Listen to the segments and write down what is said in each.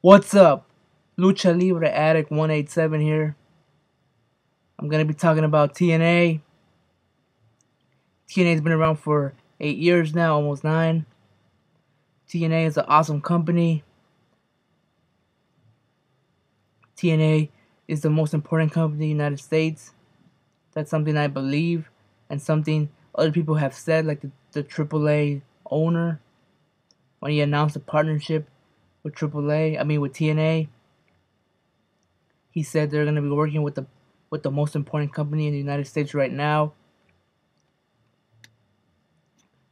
What's up? Lucha Libre Addict 187 here. I'm going to be talking about TNA. TNA's been around for 8 years now, almost 9. TNA is an awesome company. TNA is the most important company in the United States. That's something I believe and something other people have said, like the AAA owner. When he announced a partnership with with TNA, he said they're going to be working with the most important company in the United States right now.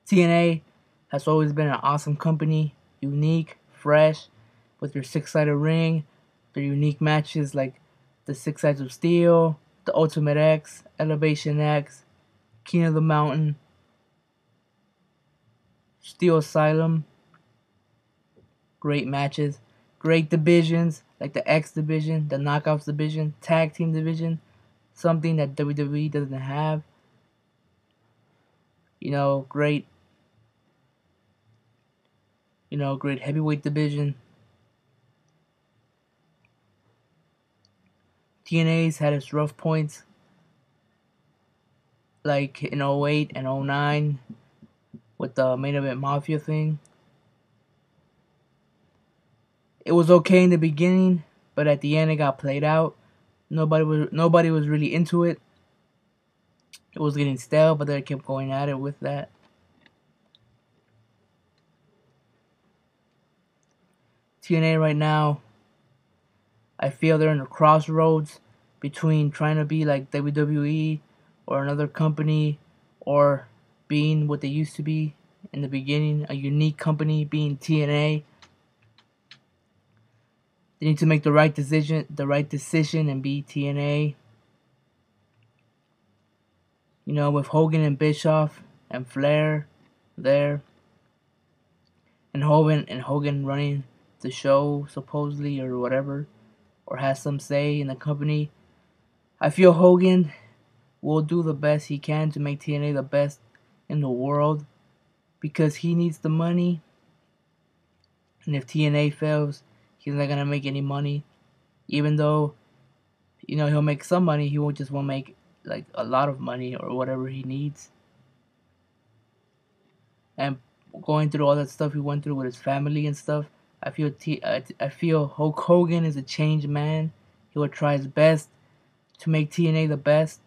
TNA has always been an awesome company, unique, fresh, with their six-sided ring, their unique matches like the Six Sides of Steel, the Ultimate X, Elevation X, King of the Mountain, Steel Asylum. Great matches, great divisions like the X division, the Knockouts division, Tag Team division, something that WWE doesn't have. Great, great heavyweight division. TNA's had its rough points, like in '08 and '09 with the main event mafia thing. It was okay in the beginning, but at the end it got played out. Nobody was really into it. It was getting stale, but they kept going at it with that. TNA right now, I feel they're in a crossroads between trying to be like WWE or another company, or being what they used to be in the beginning, a unique company being TNA. They need to make the right decision and be TNA. With Hogan and Bischoff and Flair there, and Hogan running the show supposedly or whatever, or has some say in the company. I feel Hogan will do the best he can to make TNA the best in the world because he needs the money. And if TNA fails, he's not gonna make any money. Even though, he'll make some money, he won't make like a lot of money or whatever he needs. And going through all that stuff he went through with his family and stuff, I feel Hulk Hogan is a changed man. He will try his best to make TNA the best.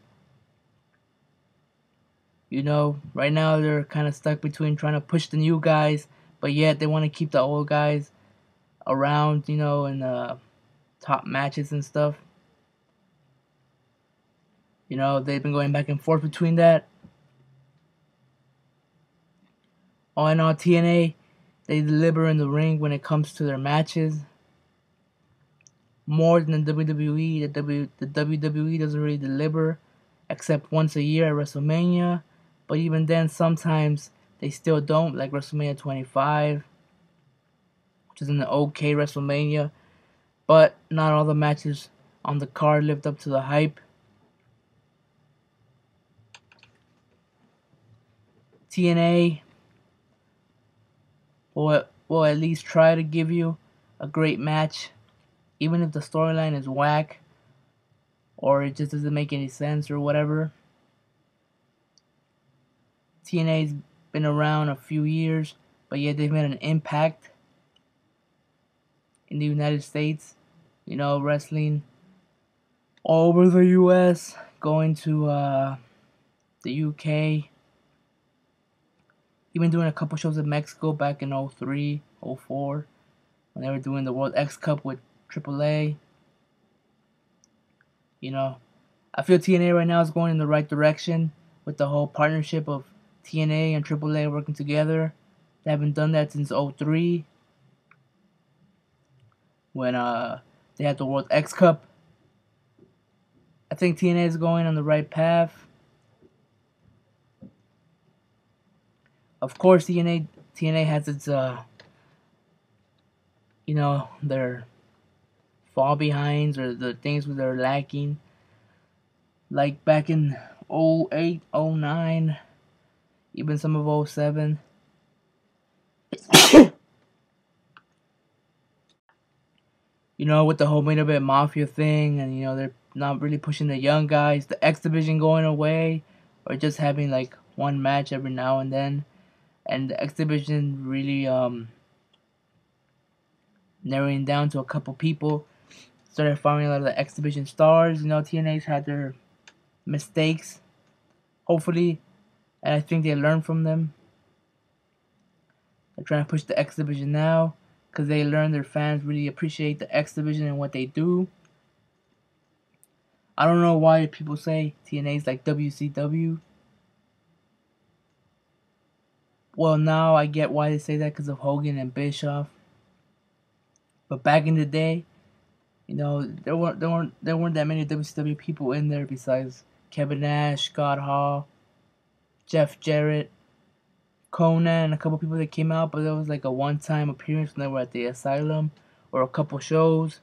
Right now they're kind of stuck between trying to push the new guys, but yet they want to keep the old guys around, in top matches and stuff. They've been going back and forth between that. All in all, TNA, they deliver in the ring when it comes to their matches. More than the WWE. The WWE doesn't really deliver, except once a year at WrestleMania. But even then, sometimes they still don't, like WrestleMania 25, which is an okay WrestleMania. But not all the matches on the card lived up to the hype. TNA will at least try to give you a great match, even if the storyline is whack or it just doesn't make any sense or whatever. TNA's been around a few years, but yet they've made an impact in the United States. Wrestling all over the US, going to the UK, even doing a couple shows in Mexico back in '03, '04, when they were doing the World X Cup with AAA. I feel TNA right now is going in the right direction with the whole partnership of TNA and AAA working together. They haven't done that since '03 when they had the World X Cup. I think TNA is going on the right path. Of course, TNA has its their fall behinds or the things that are lacking. Like back in '08, '09, even some of '07. You know, with the whole main event mafia thing, and you know they're not really pushing the young guys, the X division going away, or just having like one match every now and then, and the X division really narrowing down to a couple people. Started firing a lot of the X division stars. You know, TNA's had their mistakes, hopefully, and I think they learned from them. They're trying to push the X division now because they learn their fans really appreciate the X division and what they do. I don't know why people say TNA is like WCW. Well, now I get why they say that because of Hogan and Bischoff. But back in the day, you know, there weren't that many WCW people in there besides Kevin Nash, Scott Hall, Jeff Jarrett, Conan, and a couple people that came out. But that was like a one-time appearance when they were at the Asylum or a couple shows.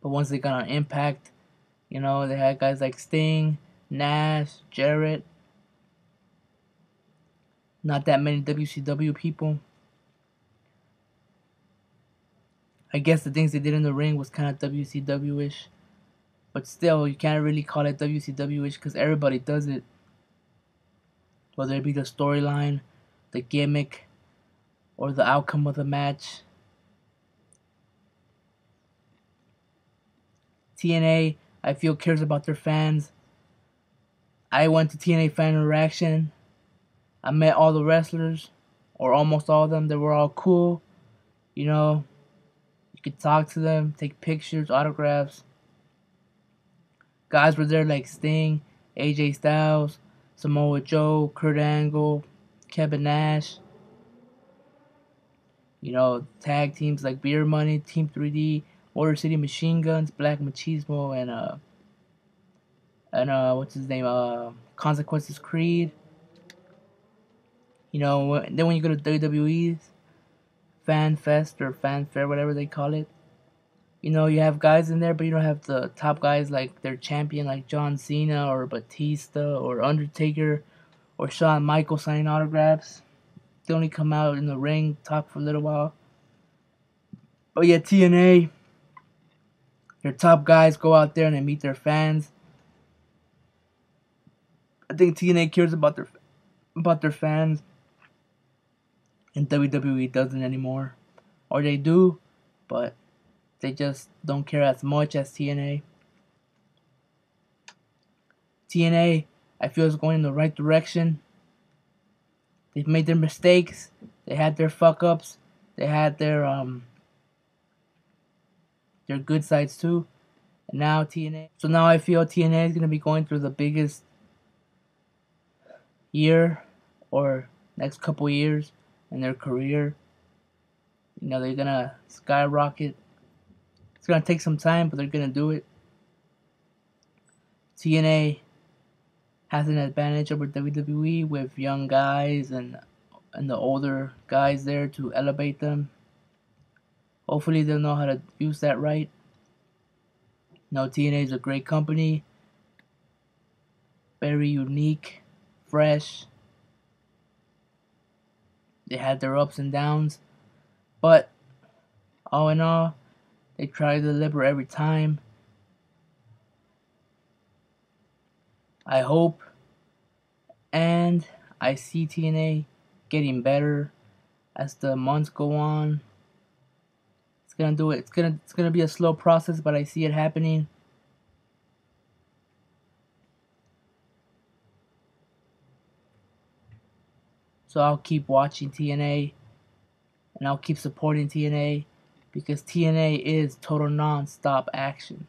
But once they got on Impact, you know, they had guys like Sting, Nash, Jarrett. Not that many WCW people. I guess the things they did in the ring was kind of WCW-ish. But still, you can't really call it WCW-ish because everybody does it. Whether it be the storyline, the gimmick, or the outcome of the match. TNA, I feel, cares about their fans. I went to TNA Fan Interaction. I met all the wrestlers, or almost all of them. They were all cool. You know, you could talk to them, take pictures, autographs. Guys were there like Sting, AJ Styles, Samoa Joe, Kurt Angle, Kevin Nash. You know, tag teams like Beer Money, Team 3D, Motor City Machine Guns, Black Machismo, and what's his name? Consequences Creed. You know, then when you go to WWE's Fan Fest or Fan Fair, whatever they call it, you know, you have guys in there, but you don't have the top guys like their champion, like John Cena or Batista or Undertaker or Shawn Michaels signing autographs. They only come out in the ring, talk for a little while. But yeah, TNA, their top guys go out there and they meet their fans. I think TNA cares about their fans, and WWE doesn't anymore, or they do, but they just don't care as much as TNA. TNA, I feel, is going in the right direction. They've made their mistakes. They had their fuck ups. They had their good sides too. And now TNA. So now I feel TNA is gonna be going through the biggest year or next couple years in their career. You know, they're gonna skyrocket. It's gonna take some time, but they're gonna do it. TNA has an advantage over WWE with young guys and the older guys there to elevate them. Hopefully they'll know how to use that right. You know, TNA is a great company, very unique, fresh. They had their ups and downs, but all in all, they try to deliver every time. I hope and I see TNA getting better as the months go on. It's gonna do it. It's gonna be a slow process, but I see it happening. So I'll keep watching TNA and I'll keep supporting TNA because TNA is total non-stop action.